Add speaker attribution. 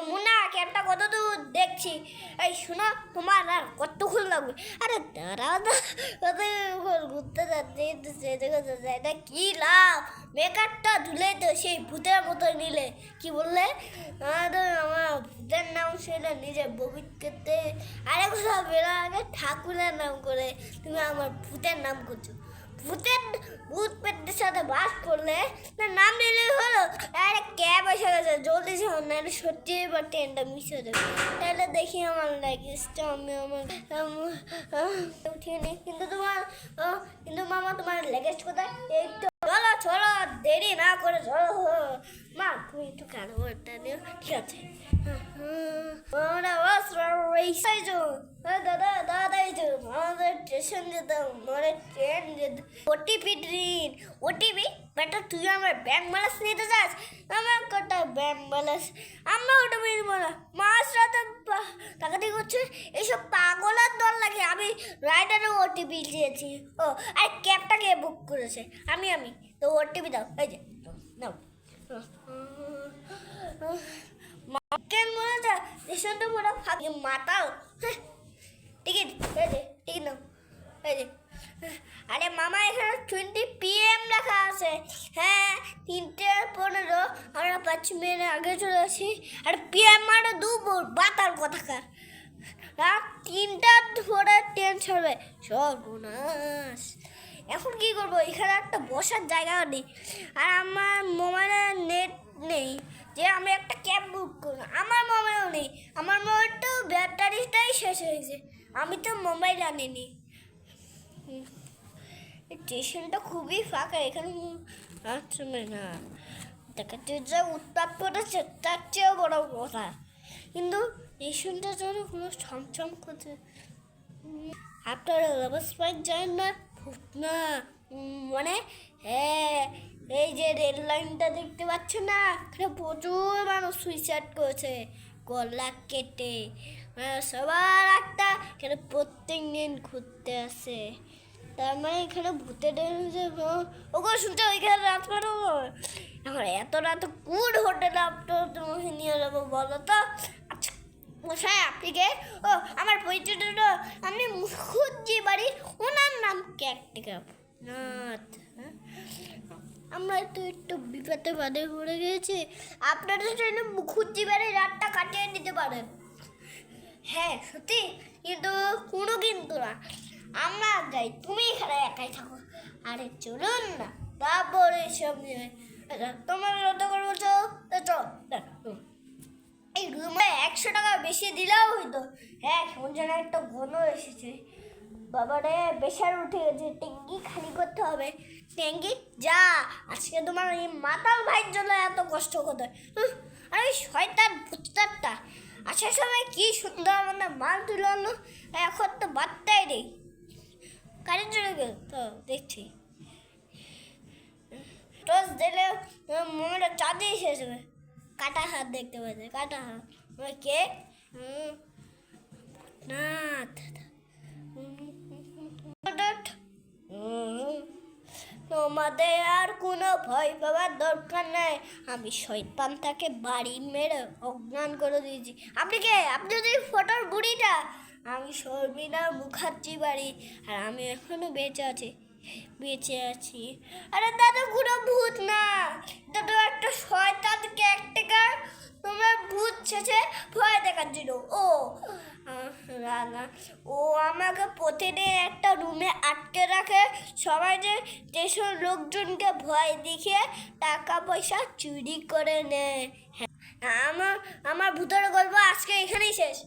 Speaker 1: মুন্না ক্যাবটা কত দূর দেখছি। এই শোনো, তোমার আর কতক্ষণ লাগবে? আরে দাঁড়াও না, ঘুরতে যাচ্ছে এটা কি লাভ? মেকআপটা ধুলে তো সেই ভূতের মতো নিলে। কি বললে? আমার ভূতের নাম শুনে নিজে ববিত করতে, আরে কোথাও বেরো আগে ঠাকুরের নাম করে তুমি আমার ভূতের নাম করছো। ভূত পেটের সাথে বাস করলে না নাম নিলেই হলো। আরে ক্যাব এসে গেছে, জলদি যাও, নাহলে সত্যি এবার ট্রেনটা মিস হয়ে যাবে। তাহলে দেখি আমার লাগেজটা আমি উঠিয়ে নিই। কিন্তু মামা তোমার লাগেজ কোথায়? এই তো চলো চলো, দেরি না করে চলো। মা তুমি একটু কারোটা নিও, ঠিক আছে? দাদা দাদা, এই তো আমাদের স্টেশন যেতাম, মানে ট্রেন যেতাম। ওটিপি ট্রেন, ওটিপি বেটা, তুই আমার ব্যাংক ব্যালেন্স নিতে চাস? আমার কটা ব্যাংক ব্যালেন্স, আমরা ওটিপি নিব না। মাস রাতে টাকাটি করছে, এইসব পাগলের দল লাগে। আমি রাইডারও ওটিপি দিয়েছি। ও আর ক্যাবটাকে বুক করেছে আমি তো ওটিপি দাও, এই যে নাও। কেন মনে হচ্ছে স্টেশনটা পুরো ফাঁকি মাতাও। টিকিট, এই যে টিকিট নাও, এই যে। আরে মামা এখানে 20 PM লেখা আছে। হ্যাঁ 3:15, আমরা 5 মিনিট আগে চলে আসি। আর PM মানে দুপুর বাতার কথাকার। রাত 3টার ধরে ট্রেন ছাড়বে। সর্বনাশ, এখন কি করবো? এখানে একটা বসার জায়গাও নেই, আর আমার মোবাইলে নেট নেই যে আমি একটা ক্যাব বুক করবো। আমার মোবাইলও নেই, আমার মোবাইলটাও ব্যাটারিটাই শেষ হয়েছে। আমি তো মোবাইল আনিনি। স্টেশনটা খুবই ফাঁকা, এখানে না দেখাচ্ছে যা উত্তাপ করেছে তার চেয়েও বড় কথা। কিন্তু স্টেশনটা যেন কোনো ছমছম করছে। আপনারা অবস্থায় যায় না না, মানে হ্যাঁ, এই যে রেল লাইনটা দেখতে পাচ্ছেন না, এখানে প্রচুর মানুষ সুইসাইড করেছে গলা কেটে। সবার একটা এখানে প্রত্যেক দিন ঘুরতে আসে। তার মানে এখানে ভূতের ওগো শুনতে ওইখানে রাত পাঠাবো। এখন এত রাত কোন হোটেলে আপনার তোমাকে নিয়ে যাবো বলো তো? আচ্ছা মশাই, আপনি কে? ও আমার পরিচয়টা, আমি মুখুজ্জি বাড়ি, ওনার নাম ক্যাকটিকাপ নাথ। আমরা তো একটু বিপদে বাদে পড়ে গেছি, আপনারা সেটা মুখুজ্জি বাড়ি রাতটা কাটিয়ে নিতে পারেন। হ্যাঁ সত্যি, কিন্তু কোনো কিন্তু না, আমরা যাই, তুমি এখানে একাই থাকো। আরে চলুন না, তারপরে সব নেবে। তোমার যত করে বলছো চল। এই রুমে 100 টাকা বেশি দিলেও হইতো। হ্যাঁ কেমন যেন একটা গন্ধ এসেছে। বাবারে প্রেশার উঠে গেছে, ট্যাঙ্কি খালি করতে হবে। ট্যাঙ্কি যা, আজকে তোমার এই মাতাল ভাইয়ের জন্য এত কষ্ট করতে হয়। আর ওই শয়তান ভূতটা আসার সময় কি সুন্দর আমাদের মাল তুলে আনলো, এখন তো বার্তাই নেই। কারেন্ট চলে গেল তো দেখছি, টস দিলে মোবাইলটা চার্জেই শেষ হবে। কাটা হাত দেখতে পাচ্ছে, কাটা হাত। কে? না তোমাদের আর কোনো ভয় পাওয়ার দরকার নেই। আমি শয়তানটাকে বাড়ি মেরে অজ্ঞান করে দিয়েছি। আপনি কে? আপনি যদি ফটোর বুড়িটা? আমি শর্মিলা মুখার্জি বাড়ি, আর আমি এখনো বেঁচে আছি। আরে দাদা কোনো ভূত না, দাদা একটা শয়তান ক্যারেক্টার। তোমার ভূত শেষে ভয় দেখাচ্ছিল। ও আমাকে প্রতিদিন একটা রুমে আটকে রাখে, সবাই যে যেসব লোকজনকে ভয় দেখিয়ে টাকা পয়সা চুরি করে নেয়। হ্যাঁ, আমার ভূতের গল্প আজকে এখানেই শেষ।